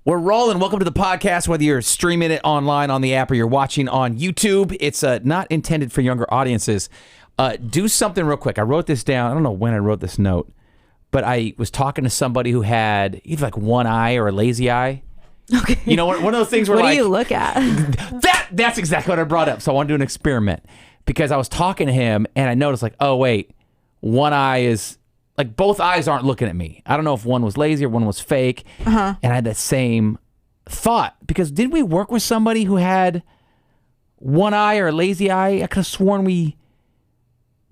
We're rolling. Welcome to the podcast, whether you're streaming it online on the app or you're watching on YouTube. It's not intended for younger audiences. Do something real quick. I wrote this down. I don't know when I wrote this note, but I was talking to somebody who had either like one eye or a lazy eye. Okay. You know, one of those things where what like... do you look at? That's exactly what I brought up. So I want to do an experiment because I was talking to him and I noticed like, oh, wait, one eye is... Like, both eyes aren't looking at me. I don't know if one was lazy or one was fake. And I had that same thought. Because didn't we work with somebody who had one eye or a lazy eye? I could have sworn we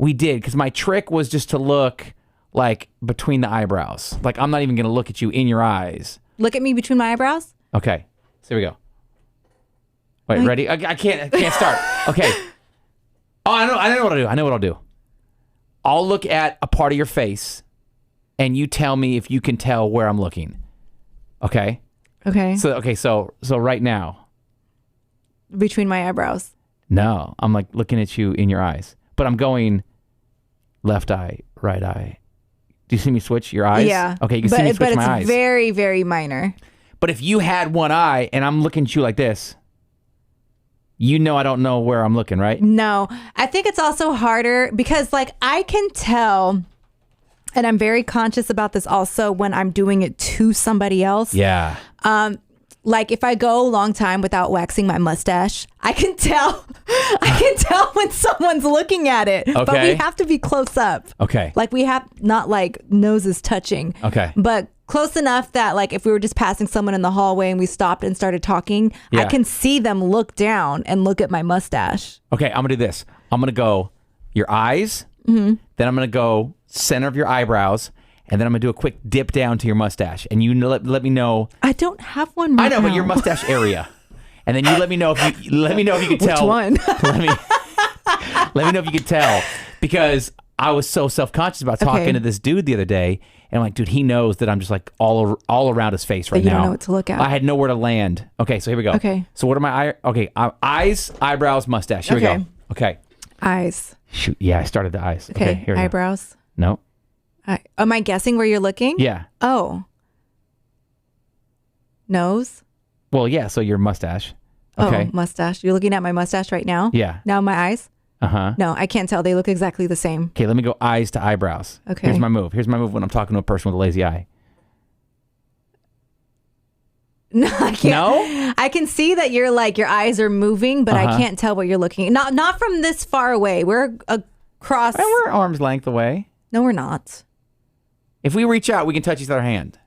did. Because my trick was just to look, like, between the eyebrows. Like, I'm not even going to look at you in your eyes. Look at me between my eyebrows? Okay. So here we go. Wait, ready? I can't start. Okay. Oh, I know what I'll do. I know what I'll do. I'll look at a part of your face, and you tell me if you can tell where I'm looking. Okay? Okay. So right now. Between my eyebrows. No, I'm like looking at you in your eyes. But I'm going left eye, right eye. Do you see me switch your eyes? Yeah. Okay, you can see me switch my eyes. But it's very, very minor. But if you had one eye, and I'm looking at you like this, you know I don't know where I'm looking, right? No. I think it's also harder because, like, I can tell, and I'm very conscious about this also when I'm doing it to somebody else. Yeah. Like, if I go a long time without waxing my mustache, I can tell when someone's looking at it. Okay. But we have to be close up. Okay. Like, we have not, like, noses touching. Okay. But close enough that, like, if we were just passing someone in the hallway and we stopped and started talking, Yeah. I can see them look down and look at my mustache. Okay, I'm going to do this. I'm going to go your eyes, then I'm going to go center of your eyebrows, and then I'm going to do a quick dip down to your mustache. And you let me know. I don't have one right I know, now. but your mustache area. And then you let me know if you can tell. Which one? let me know if you can tell. Because I was so self-conscious about talking to this dude the other day. And I'm like, dude, he knows that I'm just like all around his face right But you now. don't know what to look at. I had nowhere to land. Okay, so here we go. Okay. So what are my eyes, eyebrows, mustache. Here we go. Okay. Eyes. Shoot. Yeah, I started the eyes. Okay. Here we go. Eyebrows. No. Am I guessing where you're looking? Yeah. Oh. Nose. Well, yeah. So your mustache. Okay. Oh, mustache. You're looking at my mustache right now? Yeah. Now my eyes? Uh-huh. No, I can't tell. They look exactly the same. Okay, let me go eyes to eyebrows. Okay. Here's my move. Here's my move when I'm talking to a person with a lazy eye. No, I can't. No? I can see that you're like, your eyes are moving, but I can't tell what you're looking. Not from this far away. We're across. And we're arm's length away. No, we're not. If we reach out, we can touch each other's hand.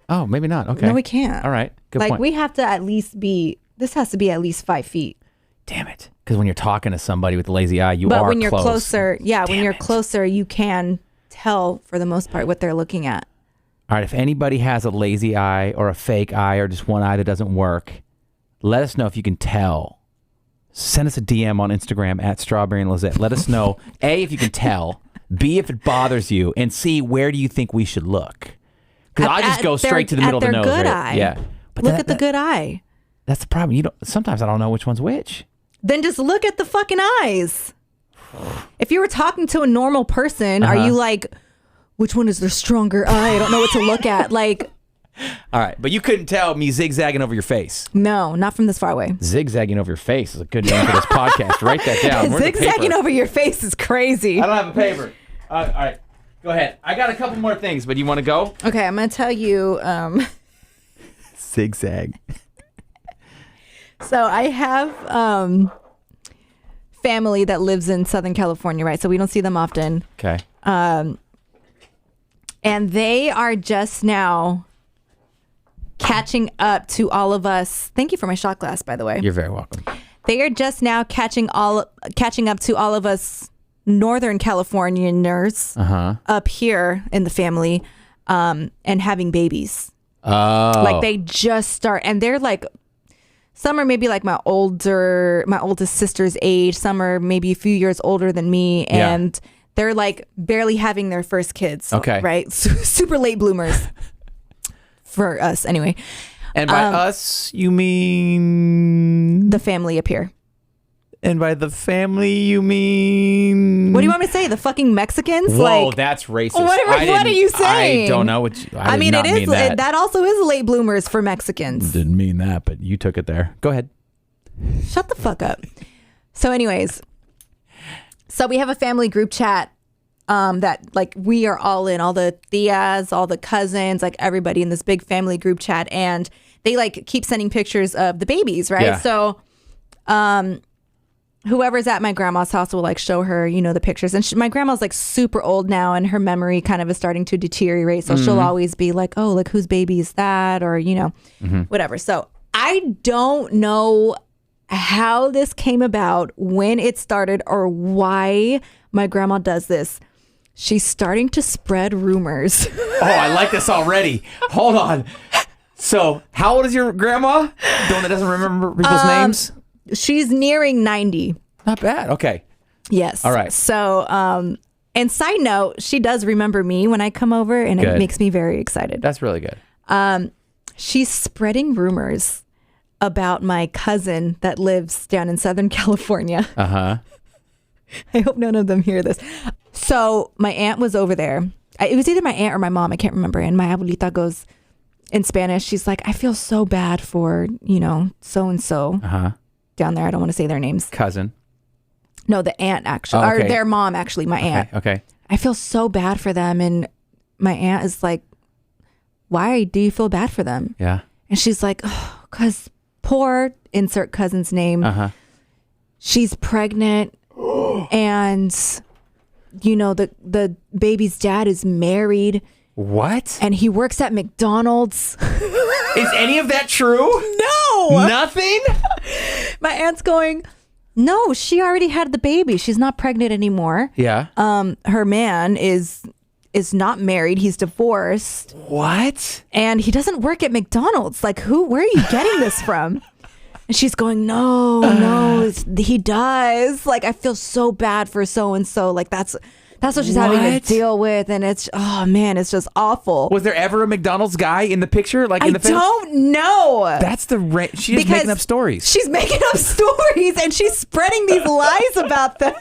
Oh, maybe not. Okay. No, we can't. All right. Good like, point. we have to at least be, this has to be at least 5 feet. Damn it. Because when you're talking to somebody with a lazy eye, you are But when you're close. closer, when you're it. closer, you can tell for the most part what they're looking at. All right. If anybody has a lazy eye or a fake eye or just one eye that doesn't work, let us know if you can tell. Send us a DM on Instagram at Strawberry and Lizette. Let us know, A, if you can tell, B, if it bothers you, and C, where do you think we should look? Because I just go straight to the middle of the nose. Good right? eye. Yeah. But Look at the good eye. That's the problem. Sometimes I don't know which one's which. Then just look at the fucking eyes. If you were talking to a normal person, are you like, which one is their stronger eye? I don't know what to look at. Like, all right, but you couldn't tell me zigzagging over your face. no, not from this far away. Zigzagging over your face is a good name for this podcast. Write that down. Where's the Zigzagging paper? over your face is crazy. I don't have a paper. All right, go ahead. I got a couple more things, but you want to go? Okay, I'm going to tell you. Zigzag. So I have family that lives in Southern California, right? So we don't see them often. Okay. And they are just now catching up to all of us. Thank you for my shot glass, by the way. You're very welcome. They are just now catching up to all of us Northern Californians up here in the family and having babies. Oh. Like they just start, and they're like, some are maybe like my oldest sister's age. Some are maybe a few years older than me. And they're like barely having their first kids. Okay. Right? Super late bloomers for us anyway. And by us, you mean? The family up here. And by the family, you mean... What do you want me to say? The fucking Mexicans? Whoa, that's racist. What are you saying? I don't know what you... I mean, did not mean that. That also is late bloomers for Mexicans. Didn't mean that, but you took it there. Go ahead. Shut the fuck up. So anyways, so we have a family group chat that like we are all in, all the tias, all the cousins, like everybody in this big family group chat, and they like keep sending pictures of the babies, right? Yeah. So whoever's at my grandma's house will like show her, you know, the pictures. And my grandma's like super old now, and her memory kind of is starting to deteriorate. So she'll always be like, oh, like whose baby is that? Or, you know, whatever. So I don't know how this came about, when it started, or why my grandma does this. She's starting to spread rumors. Oh, I like this already. Hold on. So how old is your grandma? The one that doesn't remember people's names? She's nearing 90. Not bad. Okay. Yes. All right. So, and side note, she does remember me when I come over, and Good. it makes me very excited. That's really good. She's spreading rumors about my cousin that lives down in Southern California. Uh-huh. I hope none of them hear this. So my aunt was over there. It was either my aunt or my mom. I can't remember. And my abuelita goes in Spanish. She's like, I feel so bad for, you know, so-and-so down there. I don't want to say their names. Cousin. No, the aunt actually. Oh, okay. Or their mom, actually, my aunt. Okay. I feel so bad for them. And my aunt is like, why do you feel bad for them? Yeah. And she's like, oh, because poor, insert cousin's name. She's pregnant. And, you know, the baby's dad is married. What? And he works at McDonald's. Is any of that true? No. Nothing? My aunt's going, no, she already had the baby. She's not pregnant anymore. Yeah. Her man is not married. He's divorced. What? And he doesn't work at McDonald's. Like, where are you getting this from? And she's going, no, he does. Like, I feel so bad for so-and-so. Like, that's what she's having to deal with. And it's, oh man, it's just awful. Was there ever a McDonald's guy in the picture? Like in the film? I don't know. That's the she's just making up stories. She's making up stories, and she's spreading these lies about them.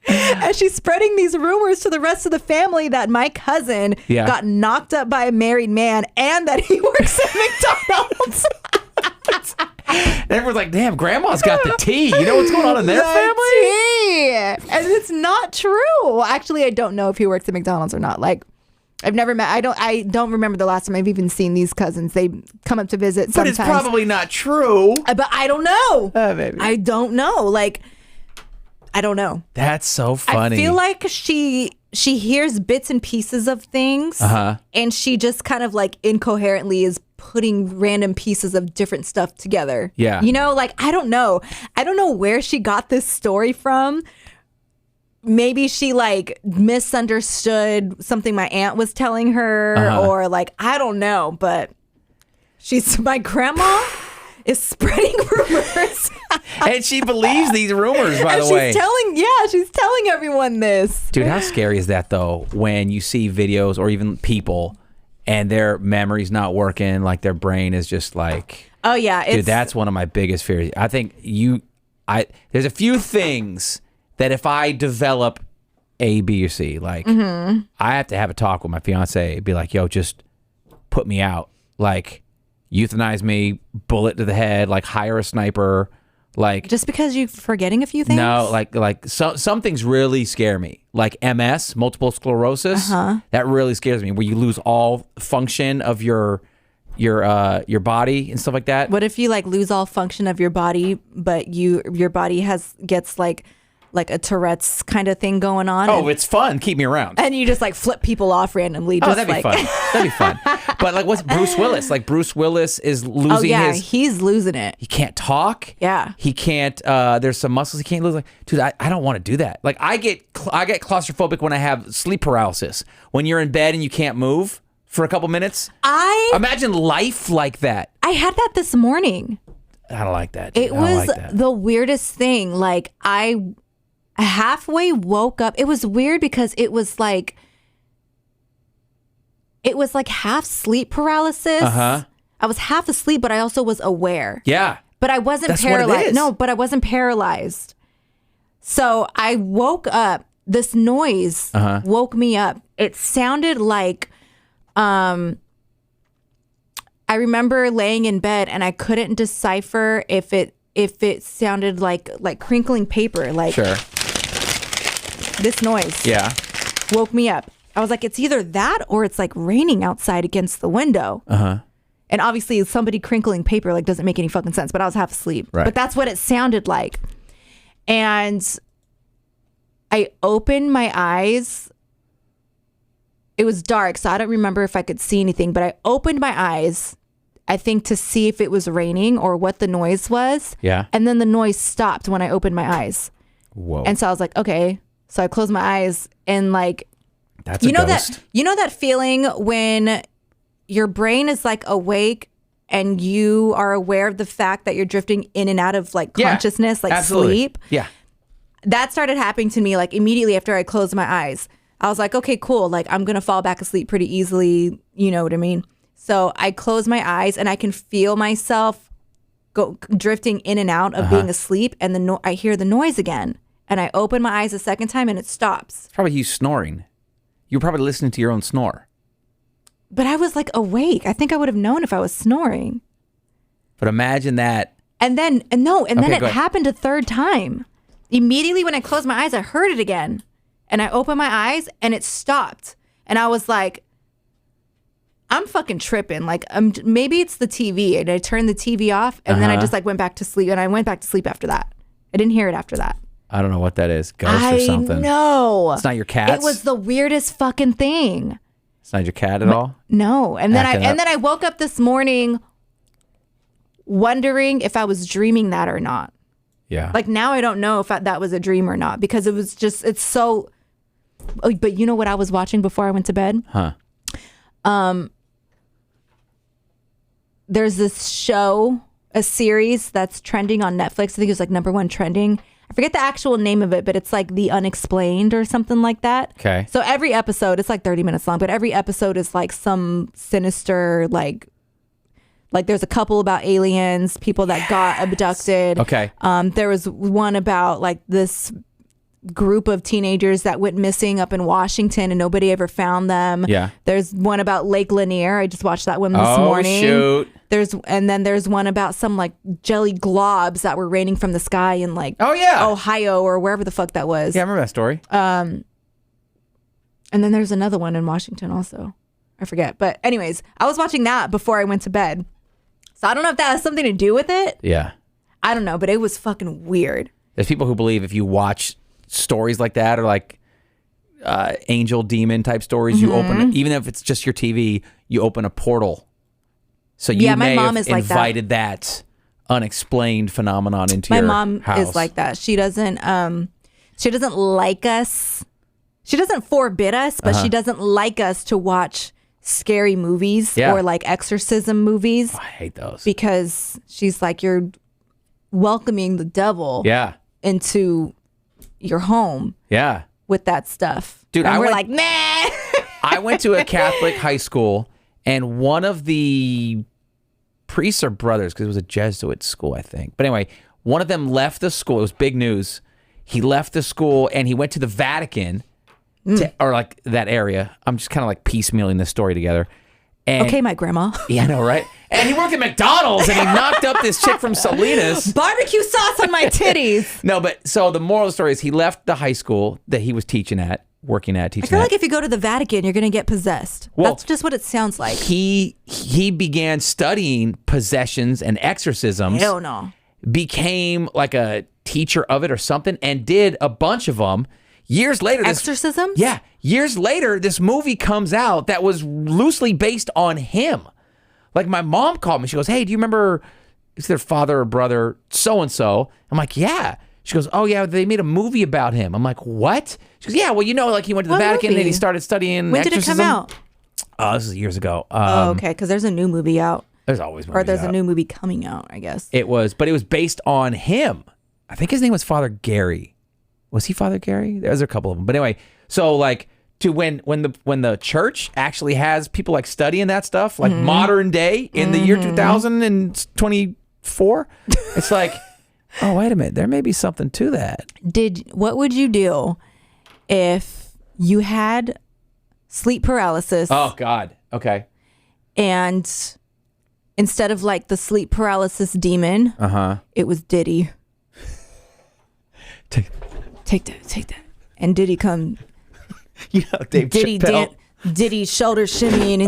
And she's spreading these rumors to the rest of the family that my cousin got knocked up by a married man and that he works at McDonald's. Everyone's like, damn, grandma's got the tea. You know what's going on in their family? Tea. And it's not true. Actually, I don't know if he works at McDonald's or not. Like, I've never met. I don't remember the last time I've even seen these cousins. They come up to visit sometimes. But it's probably not true. But I don't know. Maybe. I don't know. Like, I don't know. That's so funny. I feel like she hears bits and pieces of things, and she just kind of like incoherently is putting random pieces of different stuff together. Yeah. You know, like, I don't know. I don't know where she got this story from. Maybe she like misunderstood something my aunt was telling her, or like, I don't know, but my grandma is spreading rumors. And she believes these rumors, by the way. She's telling everyone this. Dude, how scary is that though, when you see videos or even people and their memory's not working, like their brain is just like, oh yeah, dude, that's one of my biggest fears. I think there's a few things that if I develop A, B, or C, like I have to have a talk with my fiance, be like, yo, just put me out, like euthanize me, bullet to the head, like hire a sniper, like just because you're forgetting a few things. No, like some things really scare me, like MS, multiple sclerosis. That really scares me, where you lose all function of your body and stuff like that. What if you like lose all function of your body, but your body gets like a Tourette's kind of thing going on? Oh, it's fun. Keep me around. And you just like flip people off randomly. Oh, that'd be fun. That'd be fun. But like, what's Bruce Willis? Like, Bruce Willis is losing he's losing it. He can't talk. Yeah. He can't, there's some muscles he can't lose. Like, dude, I don't want to do that. Like, I get claustrophobic when I have sleep paralysis. When you're in bed and you can't move for a couple minutes. Imagine life like that. I had that this morning. I don't like that. Dude. It was the weirdest thing. Like, I halfway woke up. It was weird because it was like half sleep paralysis. I was half asleep, but I also was aware. Yeah. But I wasn't That's paralyzed. what it is. No, but I wasn't paralyzed. So I woke up. This noise woke me up. It sounded like, I remember laying in bed and I couldn't decipher if it sounded like crinkling paper. Like Sure. this noise woke me up. I was like, it's either that or it's like raining outside against the window. And obviously somebody crinkling paper like doesn't make any fucking sense, but I was half asleep. Right. But that's what it sounded like. And I opened my eyes. It was dark, so I don't remember if I could see anything, but I opened my eyes, I think, to see if it was raining or what the noise was. Yeah. And then the noise stopped when I opened my eyes. Whoa. And so I was like, okay. So I closed my eyes and like, That's a ghost. you know that feeling when your brain is like awake and you are aware of the fact that you're drifting in and out of like consciousness, like absolutely. sleep. Yeah. That started happening to me like immediately after I closed my eyes. I was like, okay, cool. Like I'm going to fall back asleep pretty easily. You know what I mean? So I close my eyes and I can feel myself drifting in and out of being asleep. And I hear the noise again. And I open my eyes a second time and it stops. It's probably you snoring. You're probably listening to your own snore. But I was like awake. I think I would have known if I was snoring. But imagine that. And then it go ahead. happened a third time. Immediately when I closed my eyes, I heard it again. And I opened my eyes and it stopped. And I was like, I'm fucking tripping. Like, maybe it's the TV. And I turned the TV off and then I just like went back to sleep. And I went back to sleep after that. I didn't hear it after that. I don't know what that is. Ghost or something. I know. It's not your cats? It was the weirdest fucking thing. It's not your cat at all? No. And then Acting up. I woke up this morning wondering if I was dreaming that or not. Yeah. Like now I don't know if that was a dream or not because it was just, it's so, oh, but you know what I was watching before I went to bed? Huh. There's this show, a series that's trending on Netflix. I think it was like #1 trending. I forget the actual name of it, but it's like The Unexplained or something like that. Okay. So every episode, it's like 30 minutes long, but every episode is like some sinister, like there's a couple about aliens, people that got abducted. Okay. There was one about like this group of teenagers that went missing up in Washington and nobody ever found them. Yeah. There's one about Lake Lanier. I just watched that one this morning. Shoot. And then there's one about some like jelly globs that were raining from the sky in like Ohio or wherever the fuck that was. Yeah, I remember that story. And then there's another one in Washington also. I forget. But anyways, I was watching that before I went to bed. So I don't know if that has something to do with it. Yeah. I don't know, but it was fucking weird. There's people who believe if you watch stories like that or like angel demon type stories, you open, even if it's just your TV, you open a portal. So you may mom have is like invited that unexplained phenomenon into your house. My mom is like that. She doesn't like us. She doesn't forbid us, but she doesn't like us to watch scary movies or like exorcism movies. Oh, I hate those. Because she's like, you're welcoming the devil into your home with that stuff. Dude, and we're like, nah. I went to a Catholic high school and one of the priests or brothers, because it was a Jesuit school, I think. But anyway, one of them left the school. It was big news. He left the school and he went to the Vatican or like that area. I'm just kind of like piecemealing this story together. And, okay, my grandma. Yeah, I know, right? And he worked at McDonald's and he knocked up this chick from Salinas. Barbecue sauce on my titties. No, but so the moral of the story is he left the high school that he was teaching at. I feel like if you go to the Vatican, you're going to get possessed. Well, that's just what it sounds like. He began studying possessions and exorcisms. Hell no. Became like a teacher of it or something and did a bunch of them. Years later, exorcisms? Yeah. Years later, this movie comes out that was loosely based on him. Like my mom called me. She goes, hey, do you remember it's their father or brother so-and-so? I'm like, yeah. She goes, oh, yeah, they made a movie about him. I'm like, what? She goes, yeah, well, you know, like he went to the Vatican movie? and he started studying When exorcism. did it come out? Oh, this is years ago. Okay, because there's a new movie out. There's always movies Or there's out. a new movie coming out, I guess. But it was based on him. I think his name was Father Gary. Was he Father Gary? There's a couple of them. But anyway, so like to when the church actually has people like studying that stuff, like modern day in the year 2024, it's like Oh, wait a minute. There may be something to that. What would you do if you had sleep paralysis? Oh, God. Okay. And instead of like the sleep paralysis demon, it was Diddy. Take that. And Diddy come. You know, Diddy shoulder shimmying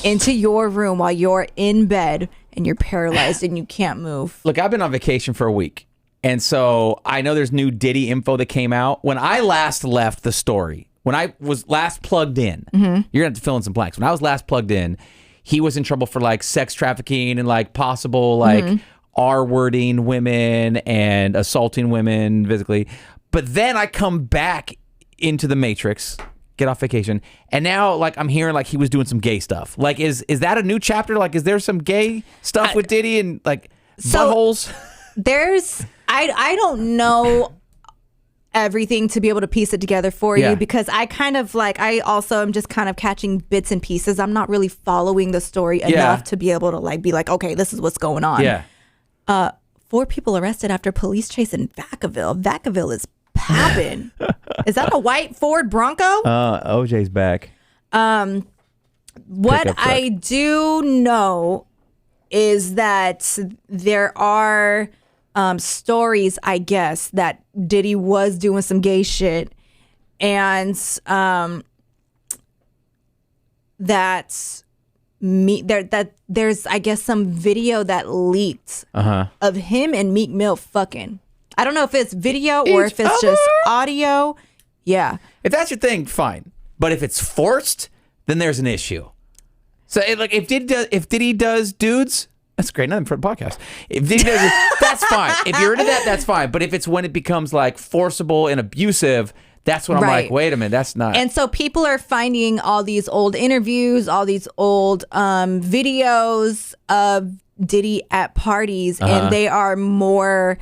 into your room while you're in bed and you're paralyzed and you can't move. Look, I've been on vacation for a week. And so I know there's new Diddy info that came out. When I last left the story, when I was last plugged in, you're going to have to fill in some blanks. When I was last plugged in, he was in trouble for like sex trafficking and like possible like R-wording women and assaulting women physically. But then I come back into the Matrix, get off vacation, and now like I'm hearing like he was doing some gay stuff. Like is that a new chapter? Like is there some gay stuff with Diddy and like buttholes? There's I don't know everything to be able to piece it together for you, because I kind of like I also am just kind of catching bits and pieces. I'm not really following the story enough to be able to like be like, okay, this is what's going on. Yeah. 4 people arrested after police chase in Vacaville. Vacaville is popping. Is that a white Ford Bronco? OJ's back. What I do know is that there are stories, I guess, that Diddy was doing some gay shit, and that there's I guess some video that leaked of him and Meek Mill fucking. I don't know if it's video or if it's just audio. Yeah. If that's your thing, fine. But if it's forced, then there's an issue. So like if Diddy does dudes, that's great. Nothing for the podcast. If Diddy does it, that's fine. If you're into that, that's fine. But if it's when it becomes like forcible and abusive, that's when I'm like, wait a minute, that's not. And so people are finding all these old interviews, all these old videos of Diddy at parties, and they are more,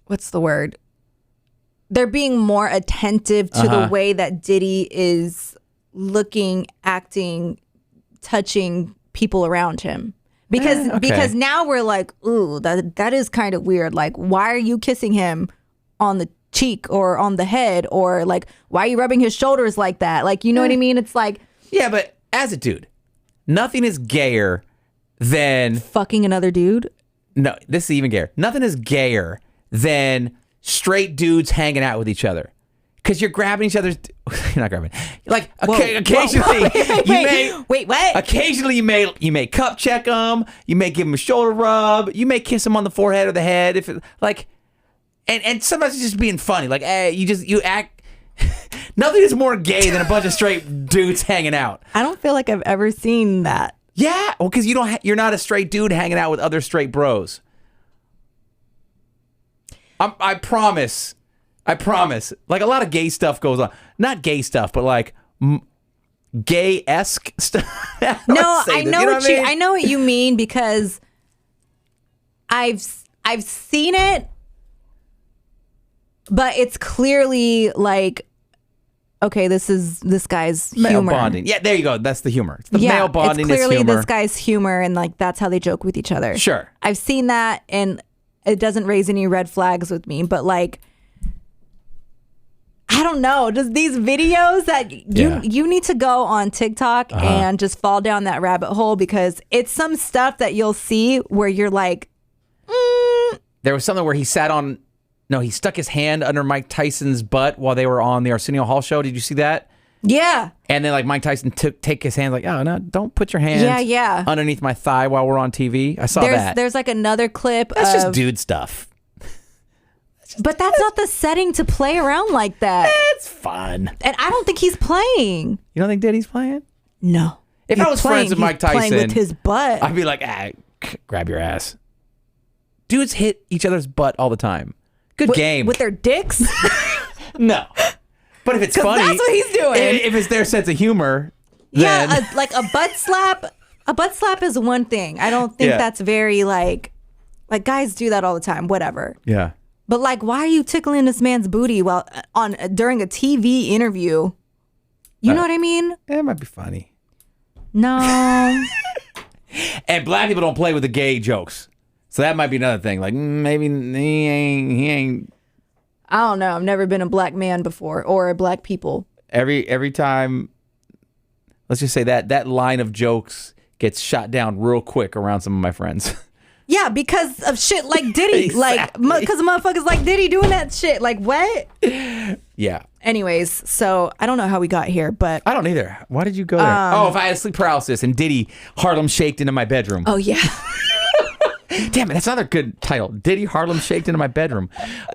what's the word? They're being more attentive to the way that Diddy is looking, acting, touching people around him. Because now we're like, ooh, that is kind of weird. Like, why are you kissing him on the cheek or on the head, or like why are you rubbing his shoulders like that? Like, you know what I mean? It's like, yeah, but as a dude, nothing is gayer than fucking another dude. No, this is even gayer. Nothing is gayer than straight dudes hanging out with each other. Because you're grabbing each other's... You're not grabbing. Like, occasionally... Wait, what? Occasionally, you may cup check them. You may give them a shoulder rub. You may kiss them on the forehead or the head. If it, like... And sometimes it's just being funny. Like, you act... Nothing is more gay than a bunch of straight dudes hanging out. I don't feel like I've ever seen that. Yeah, well, because you're not a straight dude hanging out with other straight bros. I promise. Like, a lot of gay stuff goes on. Not gay stuff, but like gay-esque stuff. I know what you mean, because I've seen it, but it's clearly like, okay, this guy's male humor. Bonding. Yeah, there you go. That's the humor. It's the male bonding. It's clearly humor. This guy's humor, and like that's how they joke with each other. Sure. I've seen that, and it doesn't raise any red flags with me, but like, I don't know, just these videos that you need to go on TikTok and just fall down that rabbit hole, because it's some stuff that you'll see where you're like, There was something where he stuck his hand under Mike Tyson's butt while they were on the Arsenio Hall show. Did you see that? Yeah. And then like Mike Tyson take his hand like, oh no, don't put your hand underneath my thigh while we're on TV. I saw that. There's like another clip. That's just dude stuff. But that's not the setting to play around like that. It's fun. And I don't think he's playing. You don't think Diddy's playing? No. If I was friends with Mike Tyson, playing with his butt, I'd be like, grab your ass. Dudes hit each other's butt all the time. Good game. With their dicks? No. But if it's funny, that's what he's doing. If it's their sense of humor, then... Yeah, like a butt slap. A butt slap is one thing. I don't think that's very like guys do that all the time. Whatever. Yeah. But like, why are you tickling this man's booty while during a TV interview? You know what I mean? It might be funny. No. And black people don't play with the gay jokes. So that might be another thing. Like, maybe he ain't. I don't know. I've never been a black man before or a black people. Every time, let's just say that line of jokes gets shot down real quick around some of my friends. Yeah, because of shit like Diddy. Exactly. Like, because motherfuckers like Diddy doing that shit. Like, what? Yeah. Anyways, so I don't know how we got here, but. I don't either. Why did you go there? If I had sleep paralysis and Diddy Harlem shaked into my bedroom. Oh, yeah. Damn it, that's another good title. Diddy Harlem shaked into my bedroom.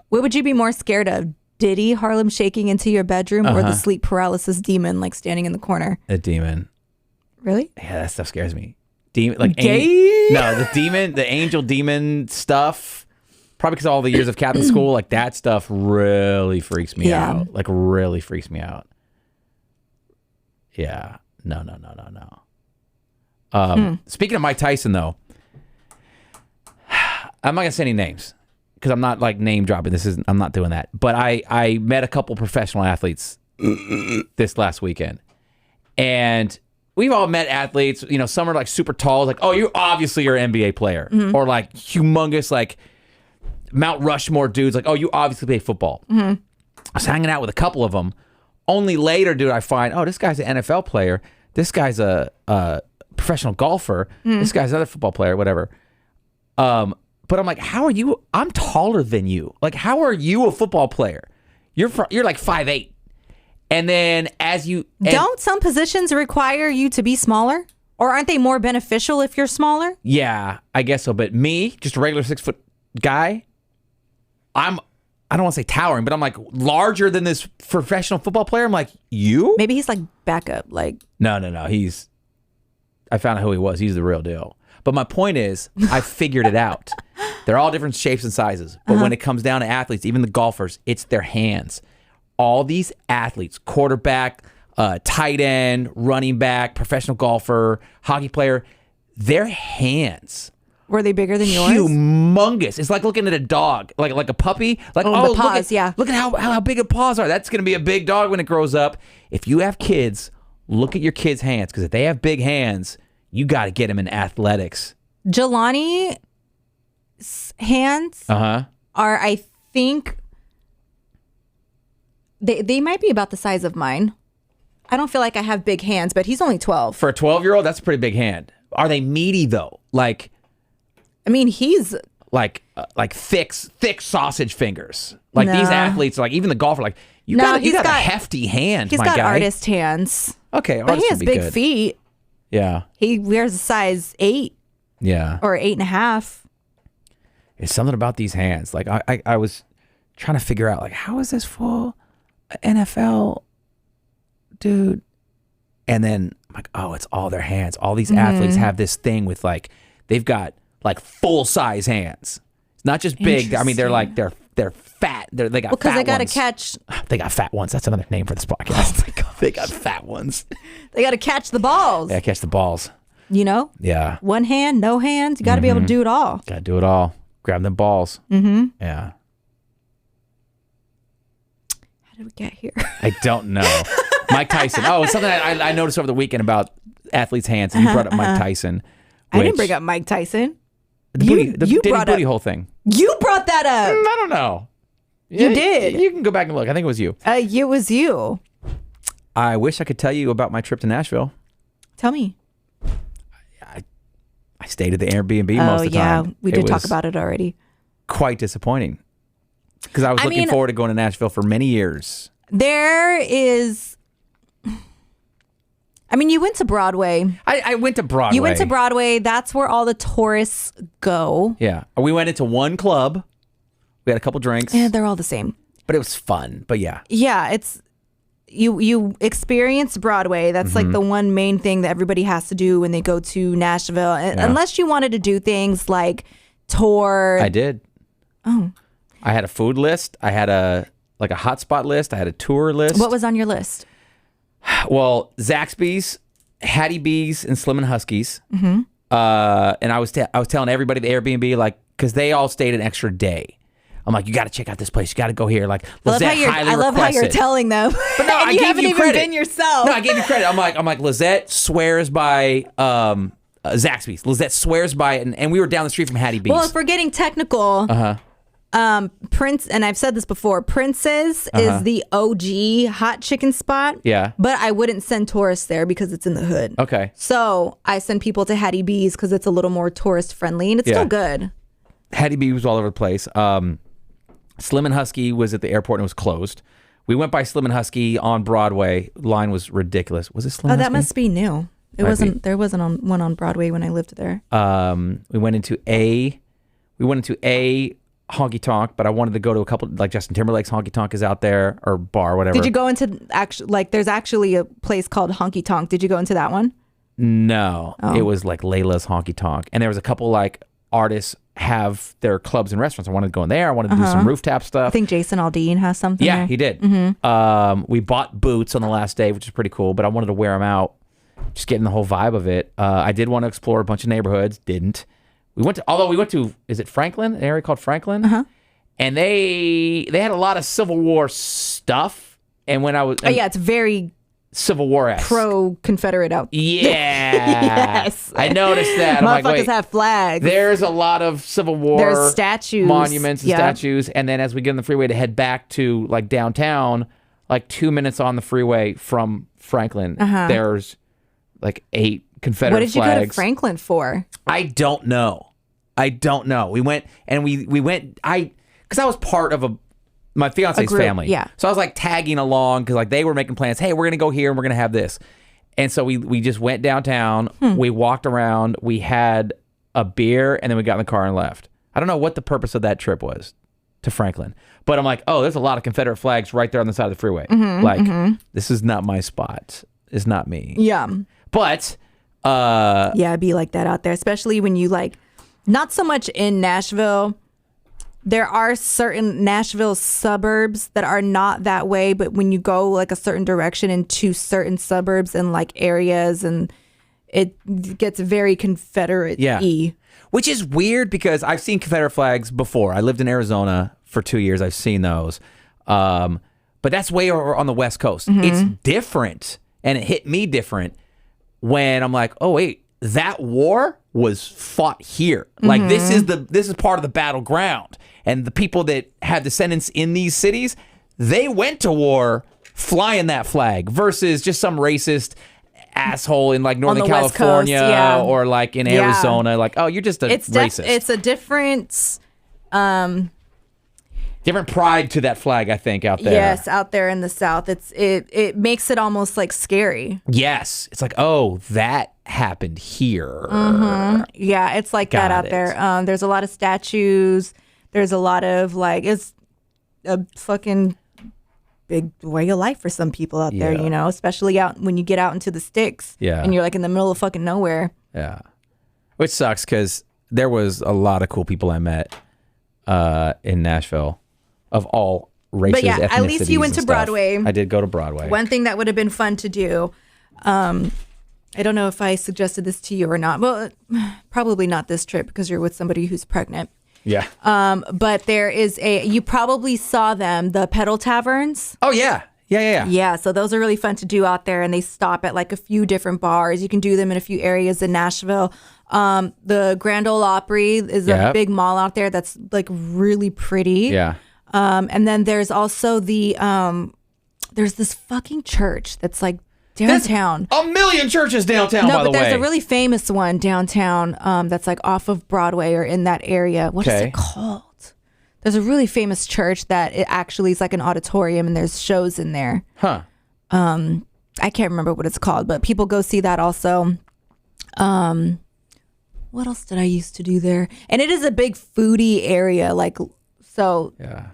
What would you be more scared of? Diddy Harlem shaking into your bedroom or the sleep paralysis demon like standing in the corner? A demon. Really? Yeah, that stuff scares me. Demon, like Gay? No, the demon, the angel demon stuff. Probably because of all the years of Catholic school, like that stuff really freaks me out. Like really freaks me out. Yeah. No. Speaking of Mike Tyson, though, I'm not gonna say any names because I'm not like name dropping. I'm not doing that. But I met a couple professional athletes this last weekend, and we've all met athletes. You know, some are like super tall, like, oh, you obviously you're an NBA player, or like humongous, like Mount Rushmore dudes, like, oh, you obviously play football. I was hanging out with a couple of them. Only later did I find, oh, this guy's an NFL player. This guy's a professional golfer. This guy's another football player, whatever. But I'm like, how are you? I'm taller than you. Like, how are you a football player? You're like 5'8". And then don't some positions require you to be smaller? Or aren't they more beneficial if you're smaller? Yeah, I guess so. But me, just a regular 6-foot guy, I don't want to say towering, but I'm like larger than this professional football player. I'm like, you? Maybe he's like backup. Like No. I found out who he was. He's the real deal. But my point is, I figured it out. They're all different shapes and sizes. But when it comes down to athletes, even the golfers, it's their hands. All these athletes, quarterback, tight end, running back, professional golfer, hockey player, their hands. Were they bigger than yours? Humongous. It's like looking at a dog, like a puppy. Like, the paws, look at how big the paws are. That's going to be a big dog when it grows up. If you have kids, look at your kids' hands, because if they have big hands, you got to get them in athletics. Jelani's hands are, I think, they might be about the size of mine. I don't feel like I have big hands, but he's only 12. For a 12-year-old, that's a pretty big hand. Are they meaty, though? Like, I mean, he's like thick sausage fingers. Like these athletes, like even the golfer, like you got a hefty hand. He's got artist hands. Okay, but he has big feet. Yeah, he wears a size 8. Yeah, or 8.5. It's something about these hands. Like I was trying to figure out, like, how is this full NFL dude? And then I'm like, oh, it's all their hands. All these athletes have this thing with like they've got like full size hands. It's not just big. I mean, they're fat. They got because fat they got to ones. catch. They got fat ones. That's another name for this podcast. Oh my God. They got fat ones. They got to catch the balls. Yeah, catch the balls. You know? Yeah. One hand, no hands. You got to be able to do it all. Got to do it all. Grab them balls. Yeah. How did we get here? I don't know. Mike Tyson. Oh, it's something I noticed over the weekend about athletes' hands, and you brought up Mike Tyson. I didn't bring up Mike Tyson. The Diddy booty hole thing. You brought that up. I don't know. You did. You can go back and look. I think it was you. It was you. I wish I could tell you about my trip to Nashville. Tell me. I stayed at the Airbnb most of the time. Yeah, we did talk about it already. Quite disappointing. Because I was looking forward to going to Nashville for many years. There is... I mean, you went to Broadway. I went to Broadway. You went to Broadway. That's where all the tourists go. Yeah. We went into one club. We had a couple drinks. Yeah, they're all the same. But it was fun. But yeah. Yeah, it's... You experience Broadway. That's like the one main thing that everybody has to do when they go to Nashville. Unless you wanted to do things like tour. I did. Oh. I had a food list. I had a hotspot list. I had a tour list. What was on your list? Well, Zaxby's, Hattie B's, and Slim and Huskies. And I was telling everybody at the Airbnb, like, because they all stayed an extra day. I'm like, you got to check out this place. You got to go here. Like, I love how you're telling them. But no, and you haven't even been yourself. No, I gave you credit. I'm like, Lizette swears by Zaxby's. Lizette swears by it, and we were down the street from Hattie B's. Well, if we're getting technical, Prince, and I've said this before, Prince's is the OG hot chicken spot. Yeah. But I wouldn't send tourists there because it's in the hood. Okay. So I send people to Hattie B's because it's a little more tourist friendly, and it's still good. Hattie B was all over the place. Slim and Husky was at the airport and it was closed. We went by Slim and Husky on Broadway. Line was ridiculous. Was it Slim and Husky? That must be new. It wasn't. There wasn't one on Broadway when I lived there. We went into a honky tonk, but I wanted to go to a couple, like Justin Timberlake's honky tonk is out there, or bar, whatever. Did you go into there's actually a place called Honky Tonk. Did you go into that one? No, It was like Layla's honky tonk, and there was a couple like artists have their clubs and restaurants. I wanted to go in there. I wanted to do some rooftop stuff. I think Jason Aldean has something Yeah, there. he did. We bought boots on the last day, which is pretty cool, but I wanted to wear them out, just getting the whole vibe of it. I did want to explore a bunch of neighborhoods. Didn't. We went to, is it Franklin? An area called Franklin? And they had a lot of Civil War stuff. And when I was... it's very... Civil War-esque. Pro-Confederate out there. Yeah. Yes. I noticed that. I'm like, Motherfuckers wait, have flags. there's a lot of Civil War There's statues. monuments and statues. And then as we get on the freeway to head back to like downtown, like 2 minutes on the freeway from Franklin, there's like 8 Confederate flags. What did you go to Franklin for? I don't know. We went and we went, because I was part of my fiance's family. Yeah. So I was like tagging along because like they were making plans. Hey, we're going to go here and we're going to have this. And so we just went downtown. We walked around. We had a beer and then we got in the car and left. I don't know what the purpose of that trip was to Franklin. But I'm like, oh, there's a lot of Confederate flags right there on the side of the freeway. This is not my spot. It's not me. Yeah. But... it'd be like that out there, especially when you like, not so much in Nashville. There are certain Nashville suburbs that are not that way, but when you go like a certain direction into certain suburbs and like areas, and it gets very Confederate-y. Yeah. Which is weird because I've seen Confederate flags before. I lived in Arizona for 2 years. I've seen those. But that's way over on the West Coast. It's different, and it hit me different when I'm like, oh, wait, that war was fought here. Like this is part of the battleground. And the people that have descendants in these cities, they went to war flying that flag versus just some racist asshole in like Northern California Coast, or like in Arizona. Like, oh, you're just a racist. It's a different... different pride to that flag, I think, out there. Yes, out there in the South. It makes it almost like scary. Yes. It's like, oh, that happened here. Yeah, it's like that out there. There's a lot of statues. There's a lot of like, it's a fucking big way of life for some people out there, you know, especially out when you get out into the sticks and you're like in the middle of fucking nowhere. Yeah. Which sucks because there was a lot of cool people I met in Nashville of all races, but yeah, at least you went to stuff. Broadway. I did go to Broadway. One thing that would have been fun to do, I don't know if I suggested this to you or not. Well, probably not this trip because you're with somebody who's pregnant. Yeah. But there is you probably saw them, the pedal taverns. Oh, yeah. Yeah. Yeah, so those are really fun to do out there, and they stop at like a few different bars. You can do them in a few areas in Nashville. The Grand Ole Opry is a big mall out there that's like really pretty. Yeah. And then there's also there's this fucking church that's like downtown. There's a million churches downtown, by the way. No, but there's a really famous one downtown that's like off of Broadway or in that area. What is it called? There's a really famous church that it actually is like an auditorium and there's shows in there. Huh. I can't remember what it's called, but people go see that also. What else did I used to do there? And it is a big foodie area, like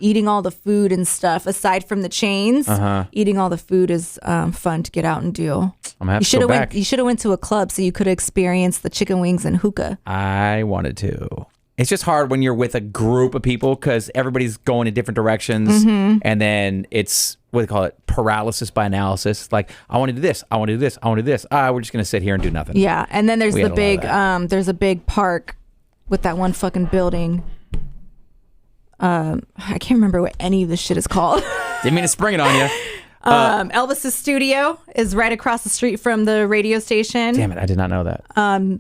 eating all the food and stuff. Aside from the chains, eating all the food is fun to get out and do. I'm gonna have to go back. You should have went to a club so you could have experienced the chicken wings and hookah. I wanted to. It's just hard when you're with a group of people because everybody's going in different directions, and then it's what do they call it? Paralysis by analysis. Like, I want to do this. I want to do this. I want to do this. We're just gonna sit here and do nothing. Yeah, and then there's there's a big park with that one fucking building. I can't remember what any of this shit is called. Didn't mean to spring it on you. Elvis's studio is right across the street from the radio station. Damn it, I did not know that.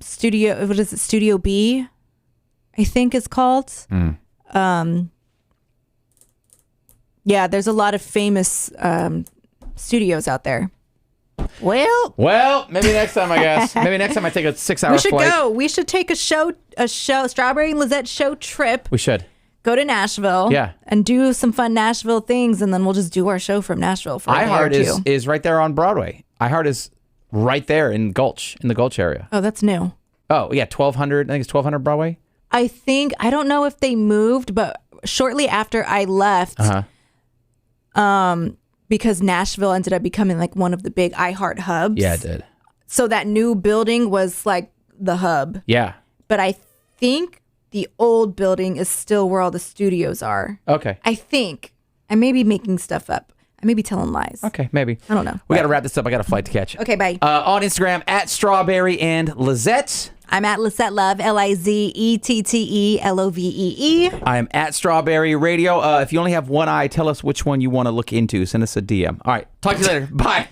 Studio, what is it? Studio B, I think it's called. Yeah, there's a lot of famous studios out there. Well, maybe next time, I guess. Maybe next time I take a 6-hour we should flight. go. We should take a Strawberry and Lizette show trip. We should. Go to Nashville. Yeah. And do some fun Nashville things, and then we'll just do our show from Nashville for a day or two. iHeart is right there on Broadway. iHeart is right there in the Gulch area. Oh, that's new. Oh, yeah, 1200. I think it's 1200 Broadway. I don't know if they moved, but shortly after I left, because Nashville ended up becoming like one of the big iHeart hubs. Yeah, it did. So that new building was like the hub. Yeah. But I think the old building is still where all the studios are. Okay. I think. I may be making stuff up. I may be telling lies. Okay, maybe. I don't know. We got to wrap this up. I got a flight to catch. Okay, bye. On Instagram, at Strawberry and Lizette. I'm at Lizette Love, LIZETTELOVEE. I am at Strawberry Radio. If you only have one eye, tell us which one you want to look into. Send us a DM. All right. Talk to you later. Bye.